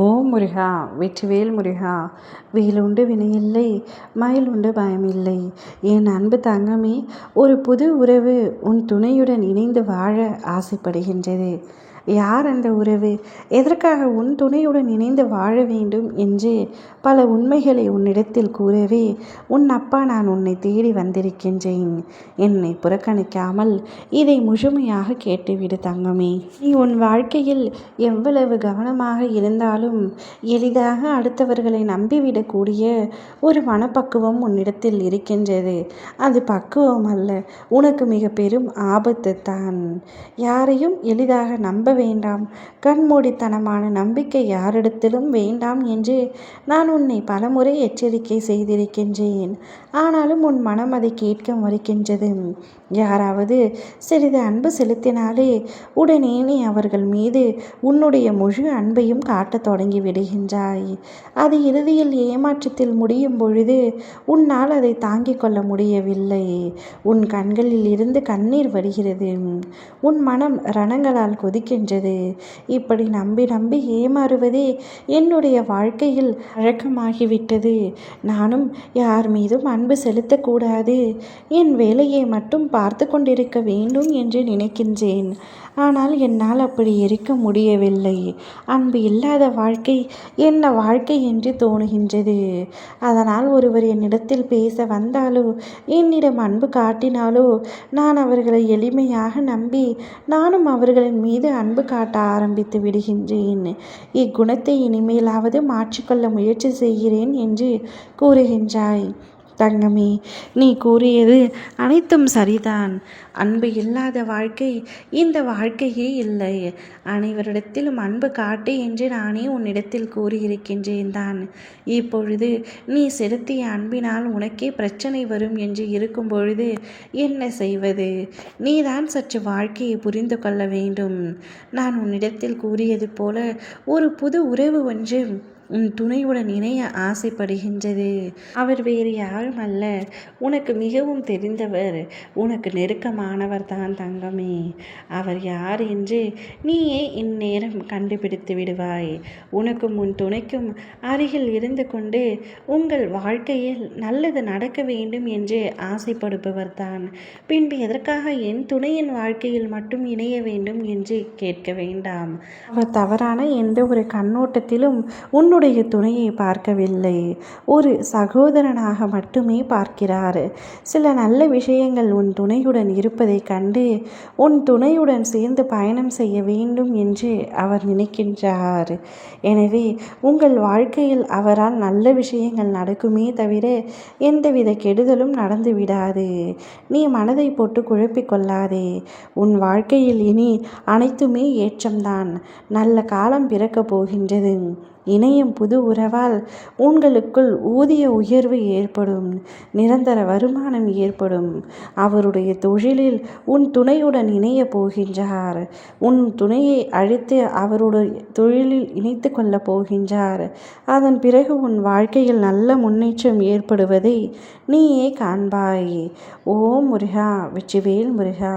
ஓம் முருகா, வெற்றிவேல் முருகா. வேலுண்டு வினையில்லை, மயிலுண்டு பயமில்லை. என் அன்பு தங்கமே, ஒரு புது உறவு உன் துணையுடன் இணைந்து வாழ ஆசைப்படுகின்றது. யார் அந்த உறவு? எதற்காக உன் துணையுடன் இணைந்து வாழ வேண்டும் என்று பல உண்மைகளை உன்னிடத்தில் கூறவே உன் அப்பா நான் உன்னை தேடி வந்திருக்கின்றேன். என்னை புறக்கணிக்காமல் இதை முழுமையாக கேட்டுவிடு தங்கமே. நீ உன் வாழ்க்கையில் எவ்வளவு கவனமாக இருந்தாலும் எளிதாக அடுத்தவர்களை நம்பிவிடக்கூடிய ஒரு மனப்பக்குவம் உன்னிடத்தில் இருக்கின்றது. அது பக்குவம் அல்ல, உனக்கு மிக பெரும் ஆபத்து தான். யாரையும் எளிதாக நம்ப வேண்டாம். கண்மூடித்தனமான நம்பிக்கை யாரிடத்திலும் வேண்டாம் என்று நான் உன்னை பலமுறை எச்சரிக்கை செய்திருக்கின்றேன். ஆனாலும் உன் மனம் அதை கேட்க மறுக்கின்றது. யாராவது சிறிது அன்பு செலுத்தினாலே உடனே நீ அவர்கள் மீது உன்னுடைய முழு அன்பையும் காட்டத் தொடங்கி விடுகின்றாய். அது இறுதியில் ஏமாற்றத்தில் முடியும் பொழுது உன்னால் அதை தாங்கிக் கொள்ள முடியவில்லை. உன் கண்களில் இருந்து கண்ணீர் வருகிறது. உன் மனம் ரணங்களால் கொதிக்கின்றது. இப்படி நம்பி நம்பி ஏமாறுவதே என்னுடைய வாழ்க்கையில் வழக்கமாகிவிட்டது. நானும் யார் மீதும் அன்பு செலுத்தக்கூடாது, என் வேலையை மட்டும் பார்த்து கொண்டிருக்க வேண்டும் என்று நினைக்கின்றேன். ஆனால் என்னால் அப்படி இருக்க முடியவில்லை. அன்பு இல்லாத வாழ்க்கை என்ன வாழ்க்கை என்று தோணுகின்றது. அதனால் ஒருவர் என்னிடத்தில் பேச வந்தாலோ என்னிடம் அன்பு காட்டினாலோ நான் அவர்களை எளிமையாக நம்பி நானும் அவர்களின் மீது அன்பு காட்ட ஆரம்பித்து விடுகின்றேன். இக்குணத்தை இனிமேலாவது மாற்றிக்கொள்ள முயற்சி செய்கிறேன் என்று கூறுகின்றாய். தங்கமே, நீ கூறியது அனைத்தும் சரிதான். அன்பு இல்லாத வாழ்க்கை இந்த வாழ்க்கையே இல்லை. அனைவரிடத்திலும் அன்பு காட்டு என்று நானே உன்னிடத்தில் கூறியிருக்கின்றேன் தான். இப்பொழுது நீ செலுத்திய அன்பினால் உனக்கே பிரச்சனை வரும் என்று இருக்கும் பொழுது என்ன செய்வது? நீதான் சற்று வாழ்க்கையை புரிந்து கொள்ள வேண்டும். நான் உன்னிடத்தில் கூறியது போல ஒரு புது உறவு ஒன்று உன் துணையுடன் இணைய ஆசைப்படுகின்றது. அவர் வேறு யாரும் அல்ல, உனக்கு மிகவும் தெரிந்தவர், உனக்கு நெருக்கமானவர் தான் தங்கமே. அவர் யார் என்று நீயே இந்நேரம் கண்டுபிடித்து விடுவாய். உனக்கும் உன் துணைக்கும் அருகில் இருந்து கொண்டு உங்கள் வாழ்க்கையில் நல்லது நடக்க வேண்டும் என்று ஆசைப்படுபவர் தான். பின்பு எதற்காக என் துணையின் வாழ்க்கையில் மட்டும் இணைய வேண்டும் என்று கேட்க வேண்டாம். அவர் தவறான எந்த ஒரு கண்ணோட்டத்திலும் உன்னுடைய துணையை பார்க்கவில்லை. ஒரு சகோதரனாக மட்டுமே பார்க்கிறார். சில நல்ல விஷயங்கள் உன் துணையுடன் இருப்பதை கண்டு உன் துணையுடன் சேர்ந்து பயணம் செய்ய வேண்டும் என்று அவர் நினைக்கின்றார். எனவே உங்கள் வாழ்க்கையில் அவரால் நல்ல விஷயங்கள் நடக்குமே தவிர எந்தவித கெடுதலும் நடந்து விடாது. நீ மனதை போட்டு குழப்பிக்கொள்ளாதே. உன் வாழ்க்கையில் இனி அனைத்துமே ஏற்றம்தான். நல்ல காலம் பிறக்கப் போகின்றது. இணையும் புது உறவால் உங்களுக்குள் ஊதிய உயர்வு ஏற்படும். நிரந்தர வருமானம் ஏற்படும். அவருடைய தொழிலில் உன் துணையுடன் இணைய போகின்றார். உன் துணையை அழைத்து அவருடைய தொழிலில் இணைத்து கொள்ளப் போகின்றார். அதன் பிறகு உன் வாழ்க்கையில் நல்ல முன்னேற்றம் ஏற்படுவதை நீயே காண்பாய். ஓம் முருகா, வெற்றிவேல் முருகா.